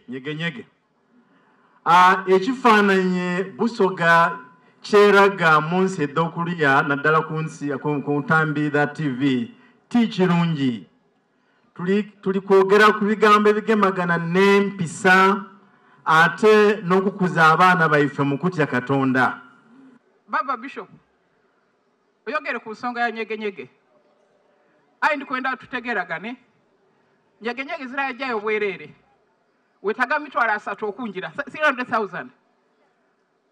Nyegenyege. Ekifaananyi Busoga kyeraga munsi eddokuliya naddala ku nsi ku ntambi za TV tikirungi. Tuli kwogera ku bigambo ebigemagana n'empisa ate n'okukuza abaana baife mu kutya Katonda. Baba Bishop oyogere ku nsonga ya Nyegenyege. Ndi kwenda tutegeragane. Nyegenyege zirajjayo bwerere. Wetaga mitwalo 3 okunjira 300,000.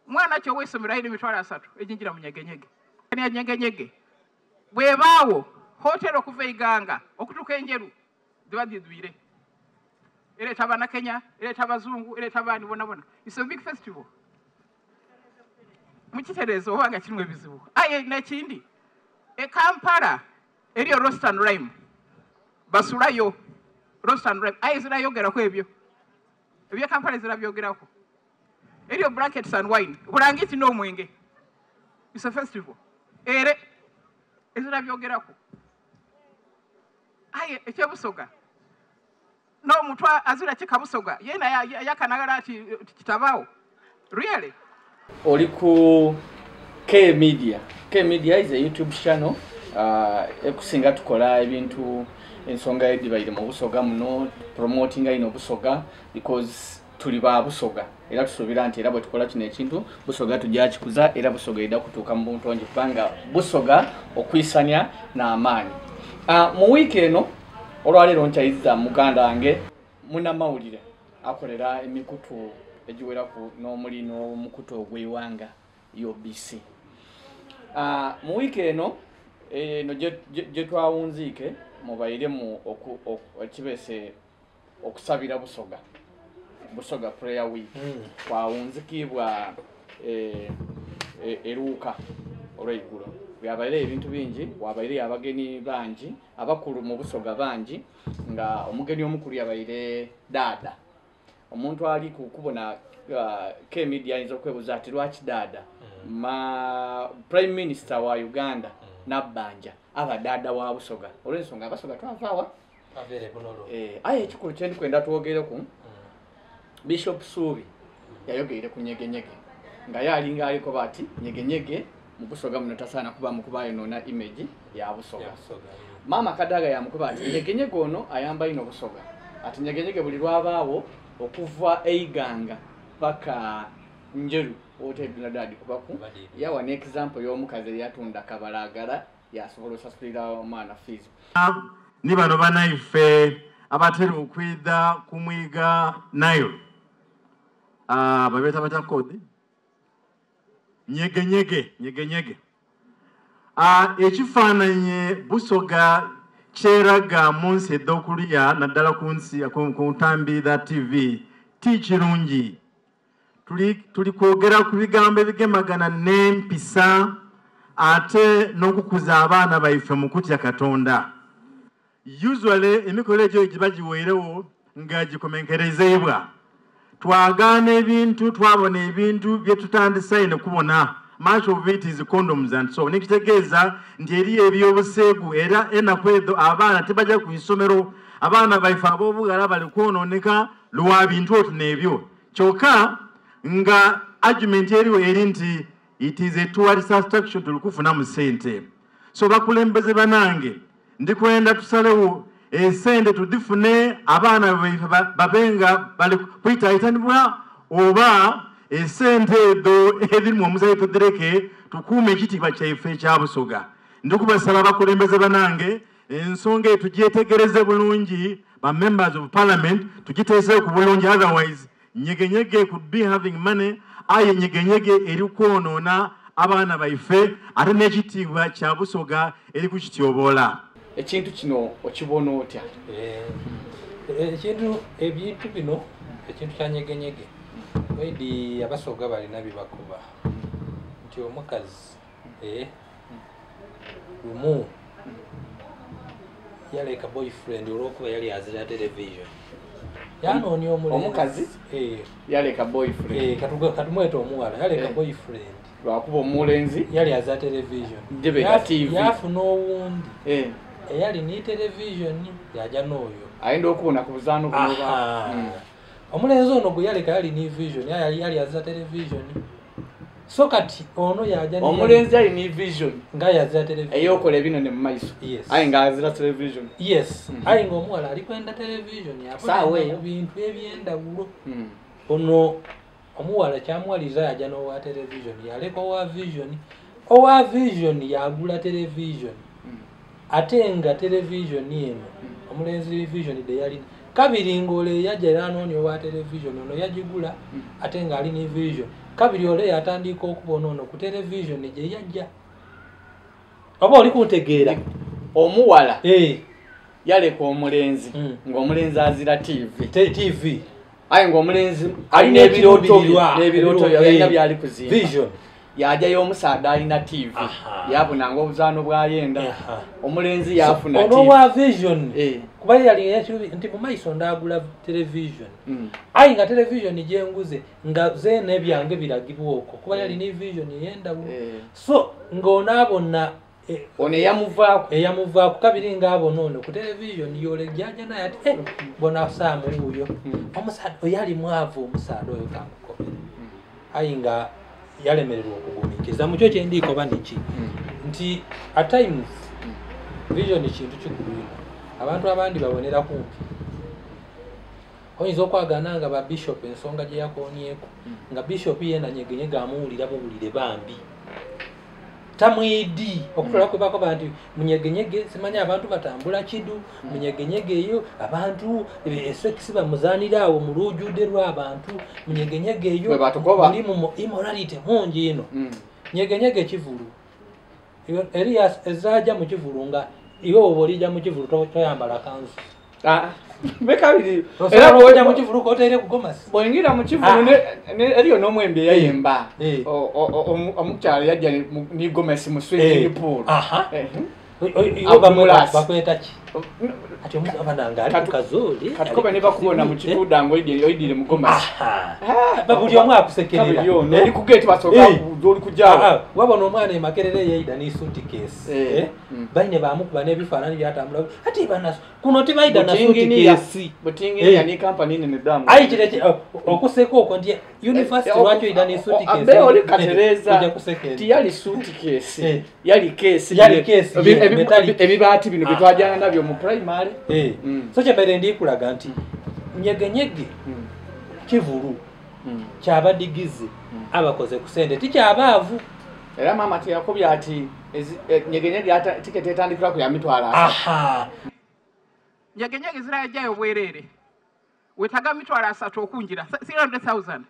Mwana kyo wesomera ine mitwalo 3 ejinjira mu Nyegenyege. Kani Nyegenyege. Bwebaawo hotel okuva iganga okutuka enjeru dibadidwire. Ile tabana Kenya, ile tabazungu, ile tabani bona. It's a big festival. Mukiterezo obanga kirimwe bizibu. Nekindi. Kampala eriyo roast and rhyme. Basulayo roast and rhyme. Zirayogera ku ebyo. Ebyo Kampala zirabyogerako. Eriyo brackets and wine. Kurangiti no mwenge. It's a festival. Zirabyogerako. Ekya Busoga. No mutwa azira chika Busoga. Yena yakanagala ati kitabao. Really? Oli ku kmedia. Kmedia is a YouTube channel. Ekusinga tukola ebintu ensonga edibaire mu Busoga muno promoting ino Busoga because tuli ba Busoga. Era tusobira nti era bwe tukola kino ekintu Busoga tujja kikuza era Busoga ida kutuuka mu buntu onje panga Busoga okwisanya na amani. Mu week eno olwalero nchayiza muganda wange muna mawulire akolera emikutu ejiwera ku n'omuli n'omukutu ogwewanga UBC. Mu week eno no je twawunzike mubayire mu okibese okusabira Busoga Prayer Week. Twawunzikibwa eruka olw'eggulu. Byabaire ebintu bingi, wabaire abageni bangi, abakulu mu Busoga bangi nga omugeni omukulu yabaire dada. Omuntu ali kukubona kmedia inzo kwebuza ati lwaki dada. Prime Minister wa Uganda Nabanja aba dada wa Busoga. Olw'ensonga Abasoga twavaawa avere bunolo. Ekikulu kyendi kwenda twogereku Bishop Suubi yayogeire ku Nyegenyege nga yalinga aliko bati Nyegenyege mu Busoga munota sana kuba mukuba inona image ya Busoga. Mama Kadaga ya mukuba ati Nyegenyege ono ayamba ino Busoga. Ati Nyegenyege buli lwabaawo okuva eiganga paka njeru otedula dadi kubaku yawa ne example y'omukazi yatunda kabalagala yasobola osasulira omwana fees. Ni bano banaife abateri okwida kumwiga nayo. Babeta batakode Nyegenyege. Ekifaananyi Busoga kyeraga munsi eddokuliya naddala ku nsi ku ntambi za TV tikirungi. Tuli kwogera ku bigambo ebigemagana n'empisa ate n'okukuza abaana baife mu kutya Katonda. Usually emikolo egyo giba giweerewo nga gikomenkerezebwa. Twagaana ebintu twabona ebintu bye tutandise kubona. Much of it is condoms and so. Nikitegeeza nti eri ebyobuseegu era enakwedo abaana tebajja ku isomero abaana baife ab'obugala bali kwonooneka lwa bintu otu n'ebyo. Kyokka nga argument eriwo eri nti it is a tourist attraction tulukufuna mu ssente. So bakulembeze banange ndikwenda tusalewo esente tudifune abaana baife babenga bali kuyitayitanibwa oba esente edo ediri mu omusayi tudireke tukuume ekitiibwa kyaife ekya Busoga. Ndikubasaba bakulembeze banange ensonga etugyetegereze bulungi ba members of parliament tugiteeseo ku bulungi, otherwise Nyegenyege could be having money Nyegenyege eri kwonoona abaana baife ate n'ekitiibwa kya Busoga eri kukityoboola. Ekintu kino okibona otya? Ebintu bino ekintu kya Nyegenyege wedi Abasoga balina bibakuba nti omukazi lumu yaleka boyfriend olwokuba yali azira television. Yanoni omukazi yaleka boyfriend katumweta omuwala yaleka boyfriend lwakuba omulenzi yali azira television jebeka TV yafuna owundi eyali ni television yaja n'oyo ayenda okubona ku buzaano kunoba omulenzi ono gwe yaleka yali ni vision yali azira television so kati ono yaja ni omulenzi yali ni vision nga yazira television eyokola ebino ne mumaiso ayi nga azira television ayi nga omuwala ali kwenda television sawe ebintu ebyendawulo ono omuwala kyamuwaliza yaja n'owa television yaleka owa vision yagula television ate nga television eno omulenzi vision de yali kabiri ngole yaja era anoonye owa television ono yagigula ate nga ali ni vision kabiri ole yatandika okubona ono ku television gye yajja oba oli kuntegeera omuwala yaleka omulenzi ng'omulenzi azira TV ayi ng'omulenzi alina ebirooto yalina byali kuzimba vision yajayo omusaadde alina TV yabunanga obuzaano bwayenda omulenzi yafuna TV ono wa vision kuba yali nti mu maiso ndagula television ayi nga television gyenguze nga zeene byange biragibwa okwo kuba yali ni vision eyendawulo so ng'onaabona ono eyamuvaako kabiri ng'abona ono ku television yole jaja naye ati bona saamu uyo omusaadde oyali mwavu omusaadde oyo kamukobere ayi nga yalemererwa okugumiikiriza mukyo kyendiiko baniki nti at times vision kintu kikulu abantu abandi babonera kumpi oyinza okwagana nga babishop ensonga gye yakoonyeko nga bishop yena Nyegenyege amuwulira buwulire bambi tamwidi okutola kwe bakoba nti Nyegenyege simanya abantu batambula kidu Nyegenyege eyo abantu esekisi bamuzaanira awo mu lujude lw'abantu Nyegenyege eyo muri mu immorality mungi ino Nyegenyege kivulu Elias ezaja mu kivulu nga iwe obolija mu kivulu toyambala kanzu bekabiri era oja mu kivulu kotere kugomasi boingira mu kivulu eriyo n'omwembe yayemba omukyala yajja ni gomesi mu swimming pool bakweta ki ati omuntu abananga ali kukazoli katikoba ne bakubona mu kituda ngo oyidire mu gomasi babuli omwe akusekerera oli kugeti basoka oli kujawa wabona omwana emakerere yeyida ni suitcase baine bamukuba n'ebifaananyi byatambula ati banaso kuno tibaida na suitcase butingi ya ni company ne damu ayi kire okuseka okwo ndi university lwakyo ida ni suitcase abe oli katereza ti yali suitcase yali case ebibati bino bitwajana nabyo mu primary so kyebere ndikulaga nti Nyegenyege kivulu kyabadigize abakoze ku sente tikyabaavu era mama tiyakobya ati Nyegenyege ata tiketi etandikira ku ya mitwala Nyegenyege zirajayo bwerere wetaga mitwala 3 okunjira 300,000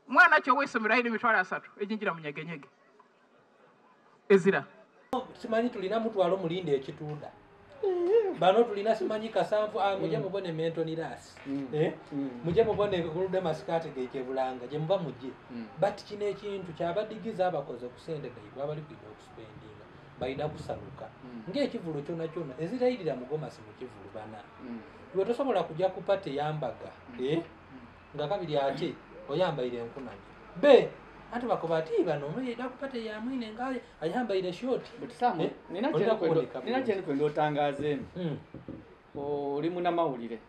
mwana kyo wesomera ine mitwala 3 ejinjira mu Nyegenyege ezira simanyi tulina mutwalo mulinde ekitunda bano tulina simanyi kasanvu muje mubone mentoni ras muje mubone kulude masikati geke bulanga je muba muje but kino ekintu kyabadigiza abakoze ku sente gaibwa abali kwida okuspendinga baida kusaluka ng'ekivulu kyona kyona ezirayirira mugomasi mu kivulu bana iwe tosobola kujja kupate yambaga nga kabiri ate oyambaire enkunanya be ati bakobati bano no yeda kupate ya mwine ngaye ayambaire short but samu nina cyane kwendo otangaze oli muna mawulire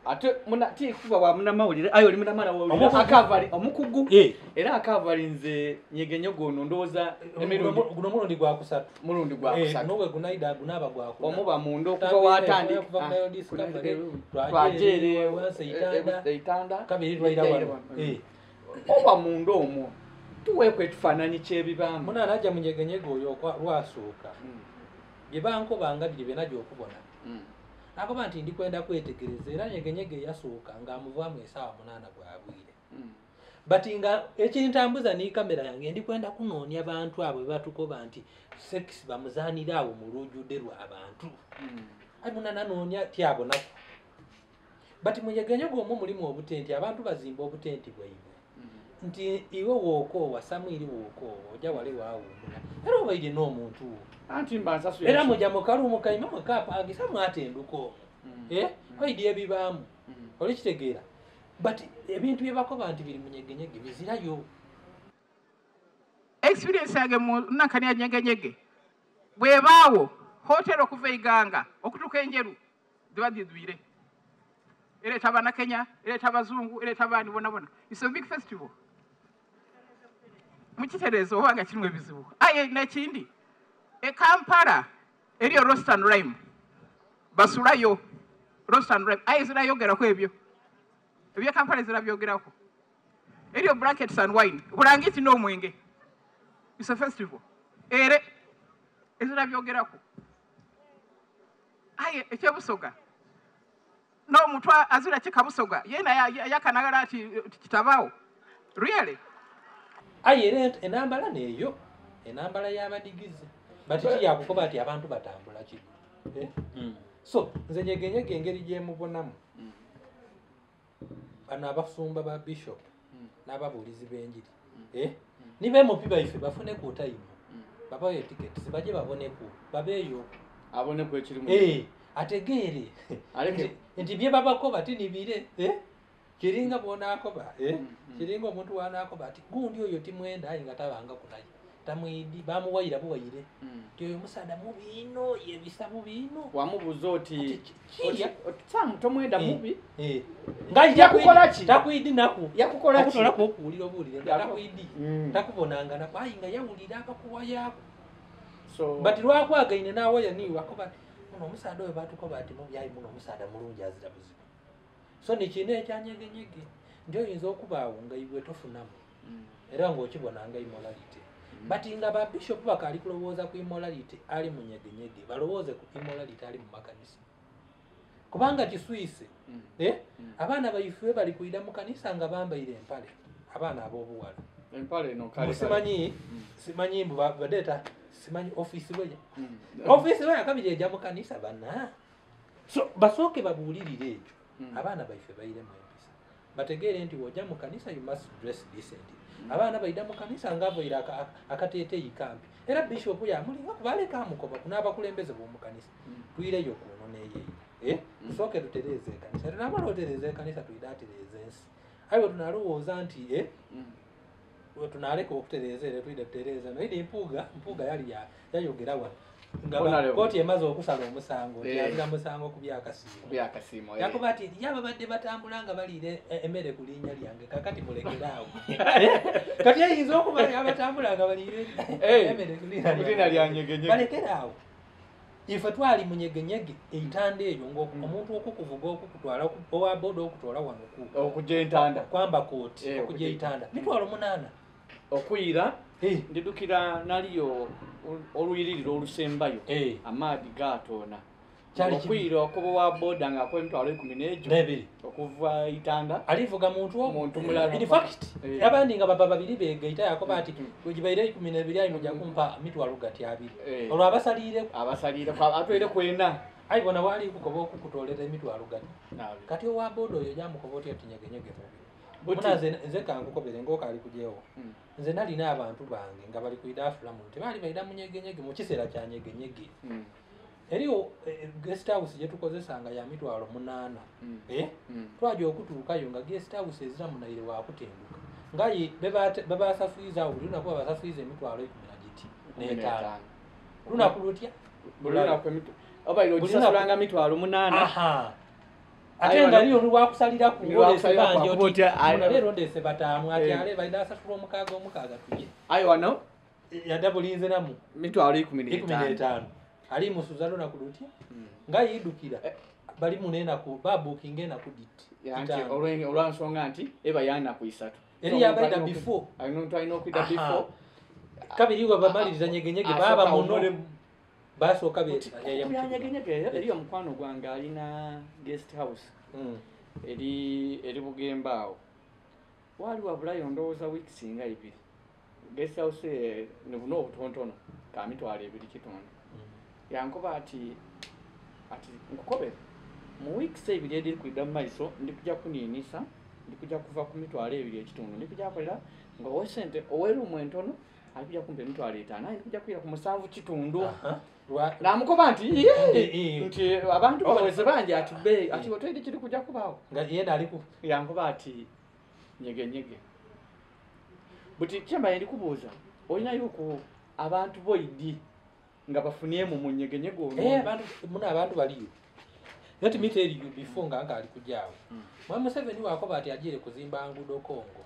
ate muna tikuba wa muna mawulire ayo oli muna mara wo akavari omukugu era akavari nze Nyegenyege ono ndoza emirundi guno murundi gwa kusatu nowe gunaida gunaba gwa ku omuba mundo kuba watandi twajere wanse itanda kabiri twaira wano oba mundo omwo tuwekwe tufananyi kyebibamba muna naja mu Nyegenyege oyo lwasooka yebanko bangabiri benajo okubona nakoba nti ndikwenda kwetegereza era Nyegenyege yasooka nga amuvaamu esaawa 8 gwabwire but nga ekintambuza ni kamera yange ndikwenda kunoonya abantu abo batukoba nti sex bamuzaanira awo mu lujude lw'abantu muna nanoonya tyabo nako but mu Nyegenyege omwo mulimu obutenti abantu bazimba obutenti bwaibwe nti iwe wokoowa Samwiri wokoowa oja wale waawumula era obaire n'omuntu anti mbanza suya era mujja mukalumu kaima mwakapangisa mwatenduko oidi ebibaamu oli kitegeera but ebintu byebakoba nti biri mu Nyegenyege bizirayo experience yange mu nakani ya Nyegenyege bwebaawo hotel okuva iganga okutuka enjeru dibadidwire ereeta Abannakenya, ereeta Abazungu, ereeta abaani bonna. It's a big festival. Mukitereeza obanga kirimu ebizibu. Aye n'ekindi. Kampala eriyo roast and rhyme. Basulayo roast and rhyme. Aye zirayogerako ebyo. Ebyo Kampala zirabyogerako. Eriyo brackets and wine. Bulangiti n'omwenge. It's a festival. Ere ezirabyogerako. Aye ekyebusoga. N'omuntu azira kikabusoga. Yena yakanagala ati kitabaawo. Really? Aye enambala neeyo. Enambala y'abadigize. Bati kiyakukoba ati abantu batambula ki. So nze Nyegenyege engeri gyemubonamu. Bano abafumba ba bishop n'ababuulizi b'enjiri. Nibe mupiba ife bafune ku time. Babayo tickets baje baboneku. Babeeyo aboneku ekirimu. Ategeere. Nti bye babako bati nibire. Kiringa bonakoba. Kiringa omuntu wanakoba ati gundi oyo timwenda ayi nga tabanga kulayi. Tamwidi bamuwayira buwayire. Tyo omusada mubino yebisa mubino. Wamubuza oti Sam tomwenda mubi. Ngaji yakukola ki? Takwidi naku. Yakukola ki? Akutola ko kuwulira obulire. Takwidi. Takubonanga na bayi nga yawulira akakuwaya. So but lwakwagaine nawaya ni wakoba muno omusada oyo batukoba ati mubyayi muno omusada mulungi azira buzibu. So ni kino ekyanyegenyege ndio yinza okubaawo nga ibwe tofunamu. Era ng'okibona nga immorality. But nga ba bishop bakali kulowooza ku immorality ali mu Nyegenyege balowooze ku immorality ali mu makanisa. Kubanga kiswise abaana baife bali kuida mu kanisa nga bambaire empale. Abaana ab'obuwala. Empale no kale. Simanyi mbu badeta simanyi office weya. Office weya kabije eja mu kanisa bana. So basooke babuulirire ekyo. Abaana baife baire mu empisa. Bategeere nti wojja mu kanisa you must dress decent. Abaana baida mu kanisa ngavoira akateeteeyi kampi. Era bishop yamulinga kubaleka amukoba kunabakulembeze bo mu kanisa. Tuireyo kuno neye. Tusooke tutereeze kanisa. Era nabalo tutereeze kanisa tuidatereze ensi. Ayo tunalowooza nti tunaleka okutereeza era tuidatereze. Naye empuga yali yayogera wano. Ngaba koti emaze okusala omusango yalira musango ku byakasiimo yakuba ati yaba badde batambulanga balire emmere ku linnya lyange kakati mulekeraawo kati ayinza okuba abatambulanga balire emmere ku linnya lyange balekeraawo ife twali mu Nyegenyege eitanda eyo ng'omuntu okukuvuga okukutwala owa boda okutwala wano okujja entanda kwamba kooti okujja eitanda mitwalo 8 okuyira ndidukira naliyo oluyiriro olusembayo amaadi gatona okuyira okuba wa boda nga kw'emitwalo 11 okuva itanda alivuga muntu mulala. In fact abandi nga baba babiri begaita yakoba ati kugibaire 12 ayi nojja kumpa mitwalo gati abiri olwo abasalire atwere kwena ayi bona wali kukoba okukutolera emitwalo gati kati owa boda oyo nyamukoba oti ati Nyegenyege nze kankukobere ng'okali kujewo nze nalina abantu bange nga bali kuida afula muntu bali baida mu Nyegenyege mu kiseera kya Nyegenyege eriyo guest house gye tukozesanga ya mitwalo 8 twaje okutuukayo nga guest house ezira munaire wa kutenduka ngayi bebasafuiza buli lunaku basafuiza emitwalo 15 lunaku lutya obayirogisasulanga mitwalo 8 ate nga liyo lwakusalira ku ngolese banje oti lero ndese batamu ati ale baida asasula omukaaga tuje ayo wano yadabulinze namu mitwalo 15 ali musuzalo na kudutya ngayi idukira bali munena ku babuking ena kuditi yanti olwansonga nti eba yana ku 3 eri yabaida before ayino kwida before kabiri wa bamaliriza Nyegenyege baba muno baso kabiri ya Nyegenyege eri omukwano gwange alina guest house eri Bugembaawo wali wabulayo ndowooza weeks nga 2 guest house ne buno obutontono ka mitwalo 2 kitundu yankoba ati nkukobere mu weeks 2 eri kwida mu maiso ndikuja kuninisa ndikuja kuva ku mitwalo 2 ekitundu ndikuja kolera nga owesente owerumu entono alikuja kumpe mitwalo 5 naye ndikuja kwira ku 7 kitundu namukoba nti nti abantu baweze banje ati hoteli kiri kuja kubaawo nga yenda aliku yankoba ati Nyegenyege buti kyamba ndikubuuza olina yuko abantu boidi nga bafunye mu Nyegenyege ono abantu baliyo let me tell you before nga ali kujawo Mwami Museveni wakoba ati ajire kuzimba ngudo Kongo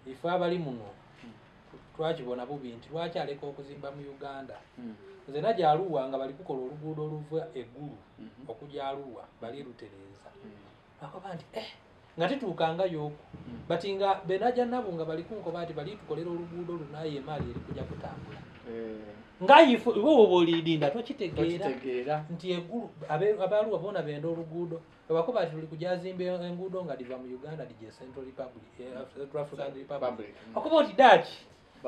ife abali muno twakibona bubi nti lwaki aleka okuzimba mu Uganda nze najja Arua nga bali kukola oluguudo oluva eggulu okujja Arua bali lutereza akoba nti nga tituukanga yoku bati nga benajja nabo nga bali kunkoba ati bali tukolera oluguudo lunaye emali eri kujja kutambula nga iwe obolidinda twakitegeera nti eggulu Abaarua bona benda oluguudo abakoba ati tuli kujazimba enguudo nga diva mu Uganda dije Central Republic Central African Republic akoba oti daki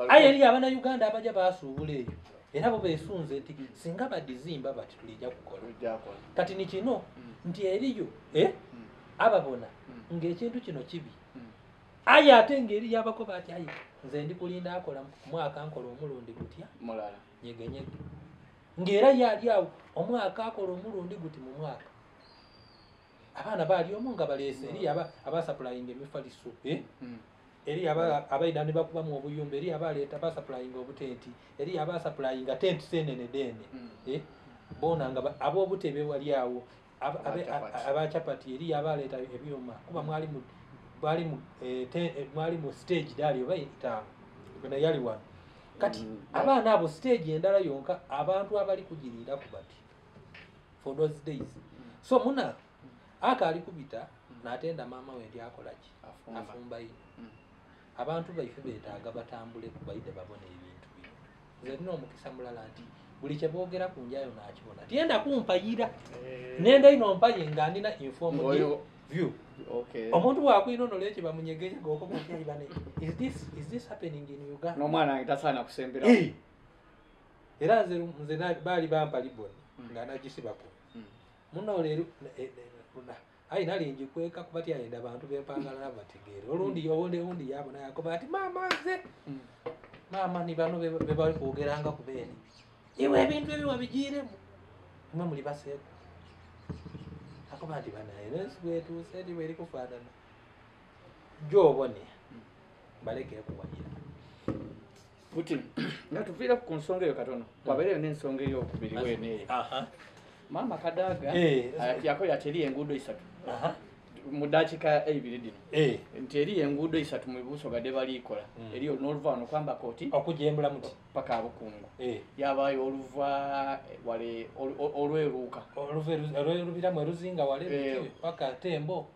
aye eri abana Uganda abaja basuubula eyo era bo besunze nti singa badizimba bati tulija kukola kati ni kino nti eriyo ababona ng'ekintu kino kibi aye ate ngeri yabakoba ati aye nze ndi kulinda akola mwaka nkola omulundi gutya mulala nyegenyege ngera yali awo omwaka akola omulundi guti mu mwaka abana bali omu nga balese eri aba supplying emifaliso eri abaida ne bakuba mu obuyumba eri abaleeta ba supplying obutenti eri aba supplying tent senene dene bona nga ab'obutebe wali awo aba chapati eri abaleeta ebyuma kuba mwali mu stage dali obayita kuna yali wano kati abaana abo stage endala yonka abantu abali kujirira kubati for those days so muna akali kubita natenda mama we ndi akolaki afumba ino abantu baife betaaga batambule kubaide babone ebintu bino nze nno omukisa mulala nti buli kye boogera ku njayo nakibona tienda kumpayira nenda ino mpaye nga ndina informed view omuntu wakwinono leki bamunyegenye goko mutya ibane is this happening in Uganda no mwana ngitasana kusembera era nze bali bampa liboni nga nagisibako muno leero ayi nalingi kweka kubati ayenda abantu bempangala nabategeere olundi yabona yakoba ati mama nze mama ni bano bebali kwogeranga kubeeni iwe ebintu ebyo wabigiremu mwe muli baseeko akoba nti banaye nesibwetuuse eti bweri kufaanana gyobone balekere kuwanyira Putin nga tuviira ku nsonga eyo katono wabeereyo n'ensonga ey'okubiri weneeyo mama Kadaga yakola ateri enguudo isatu mu dakiika 2 dino nti eri enguudo isatu mu Busoga de balikola eri n'oluva wano kwamba koti okujembula muti paka abukungu yabayo oluva wale olweruuka olwebiramu eruzinga wale paka tembo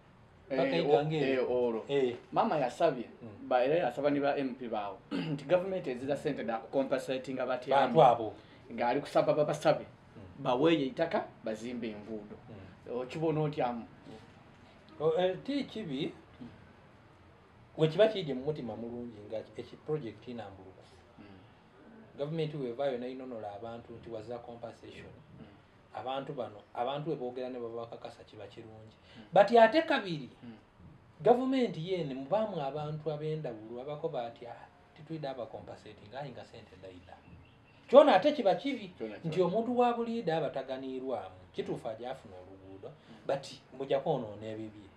paka igange olo mama yasabye era yasaba ni ba MP bawo nti government ezira sente da compensating abatyamu abo ngali kusaba babasabye baweye itaka bazimbe enguudo okibona otyamu ti kibi wekiba kije mu mutima mulungi nga eki project inambulukufu government wevayo nainonola abantu nti waza compensation abantu bano abantu weboogera ne babakakasa kiba kirungi but ate kabiri government yene mubamu abantu abendawulu abakoba ati titwida aba compensating nga sente daida kyona ate kiba kibi nti omuntu wa buliida abataganirwamu kituufu ajafuna oluguudo but mujja kwonoona ebibye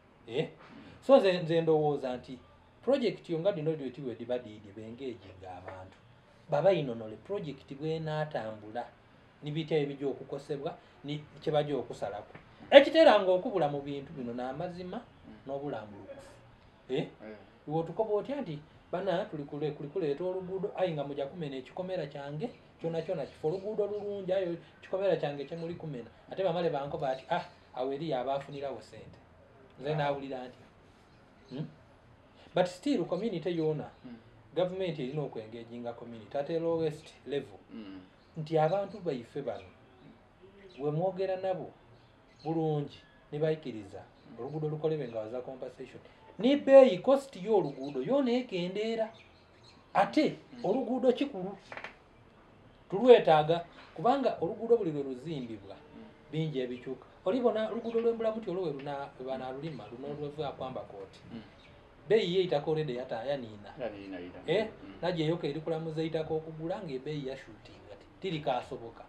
so nze ndowooza nti project yonga dino lyetiwe dibadiidi bengeejinga abantu baba inonole project bwenaatambula nibitya ebijja okukosebwa kyebajja okusalako ekiteranga okubula mu bintu bino n'amazima n'obulambulukufu iwe otukoba otya nti bana tuli kuleeta oluguudo ayi nga mujja kumena ekikomera kyange kyona kifo oluguudo lulungi ayo kikomera kyange kyemuli kumena ate bamale bankoba ati awo eriyo abaafunirawo sente nze naawulira nti but still community yona government erina okwengeginga community ate lowest level nti abantu baife bano we mwogera nabo bulungi ne bayikiriza oluguudo lukolebe nga waza compensation ni beeyi cost y'oluguudo yona ekendeera ate oluguudo kikulu tulwetaaga kubanga oluguudo buli lwe luzimbibwa bingi ebikyuka olibona oluguudo lw'embulamuti olwo banalulima luno lweva kwamba kooti beeyi yeitako olede yatayaniina najja eyoka eri kulamuza eitako okugula ng'ebeeyi yashutinga tirikaasoboka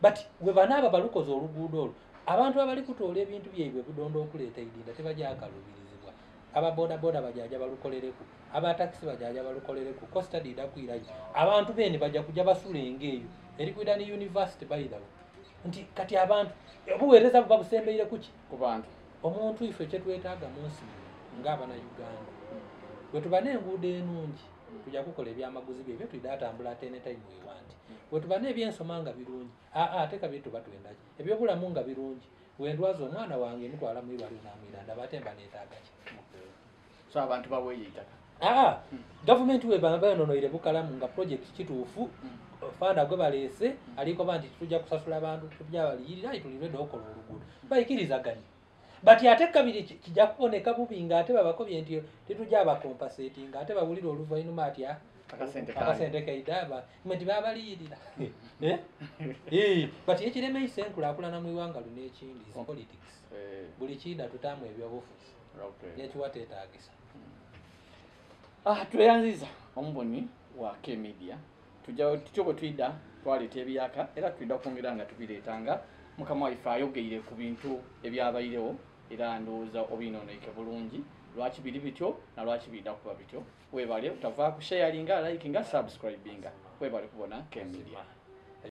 but we banaaba balukoze oluguudo olwo abantu abali kutoola ebintu byaibwe budondo okuleeta idinda tebajakalubirizibwa ababodaboda bajaja balukolereku abatakisi bajaja balukolereku costa dida kwirayo abantu bene bajja kujja basula engeeyo eri kwida ni university by the way nti kati abantu obuweereza buba busembeire kuki ku bantu omuntu ife kyetwetaaga mu nsi ng'abana Uganda bwe tuba n'enguudo ennungi tujja kukola ebyamaguzi bye tulina atambula ate ne time we want bwe tuba n'ebyensoma nga birungi ate kabye tuba twendaki ebyobulamu nga birungi wendwaza omwana wange mutwala mu ibaliro n'amwira ndaba ate mba neetaaga ki so abantu baweeyeitaka gavumenti webanga yononoire bukalamu nga project kituufu fanda gwe baleese aliko banti tujja kusasula abantu tubyabaliyirira itulirwedde okola oluguudo bayikirizaganye bati ate kabiri kijja kuboneka bubi ng'ate babakobye nti tetujja abakompaseti ng'ate bawulira oluvannyuma atya akasente kaidaba nti babaliyirira bati ekiremeisa enkulaakulana mu iwanga luno ekindi politics buli kida tutaamu ebyobufuzi nekiwa teetaagisa tweyanziza omuboni wa kmedia tutyo bwe twidda twaleeta ebyaka era twidda kwongera nga tubireetanga mukama waife ayogeire ku bintu ebyabayirewo era ndowooza obinooneke bulungi lwaki biri bityo na lwaki bidda kuba bityo webale utavaako sharinga likinga subscribinga webale kubona kmedia